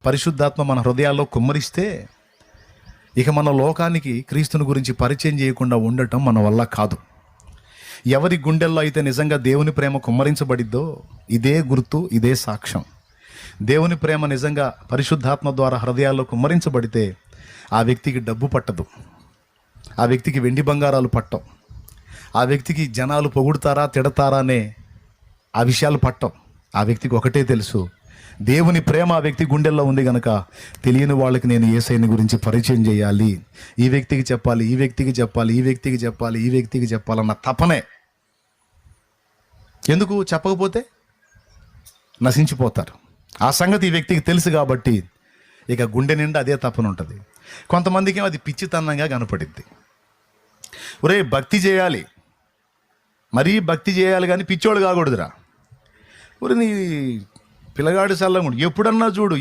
పరిశుద్ధాత్మ మన హృదయాల్లో కుమ్మరిస్తే ఇక మన లోకానికి క్రీస్తుని గురించి పరిచయం చేయకుండా ఉండటం మన వల్ల కాదు. ఎవరి గుండెల్లో అయితే నిజంగా దేవుని ప్రేమ కుమ్మరించబడిద్దో ఇదే గుర్తు, ఇదే సాక్ష్యం. దేవుని ప్రేమ నిజంగా పరిశుద్ధాత్మ ద్వారా హృదయాల్లో కుమ్మరించబడితే ఆ వ్యక్తికి డబ్బు పట్టదు, ఆ వ్యక్తికి వెండి బంగారాలు పట్టవు, ఆ వ్యక్తికి జనాలు పొగుడుతారా తిడతారా అనే ఆ విషయాలు పట్టవు. ఆ వ్యక్తికి ఒకటే తెలుసు, దేవుని ప్రేమ ఆ వ్యక్తి గుండెల్లో ఉంది కనుక తెలియని వాళ్ళకి నేను యేసయ్యని గురించి పరిచయం చేయాలి, ఈ వ్యక్తికి చెప్పాలి, ఈ వ్యక్తికి చెప్పాలి, ఈ వ్యక్తికి చెప్పాలి, ఈ వ్యక్తికి చెప్పాలన్న తపనే. ఎందుకు చెప్పకపోతే నశించిపోతారు. ఆ సంగతి ఈ వ్యక్తికి తెలుసు కాబట్టి ఇక గుండె నిండా అదే తపన ఉంటుంది. కొంతమందికి అది పిచ్చితనంగా కనపడిద్ది. ఒరే భక్తి చేయాలి, మరీ భక్తి చేయాలి కానీ పిచ్చోడు కాకూడదురా. ఒరే నీ పిల్లగాడి సల్లంగుడు ఎప్పుడన్నా చూడు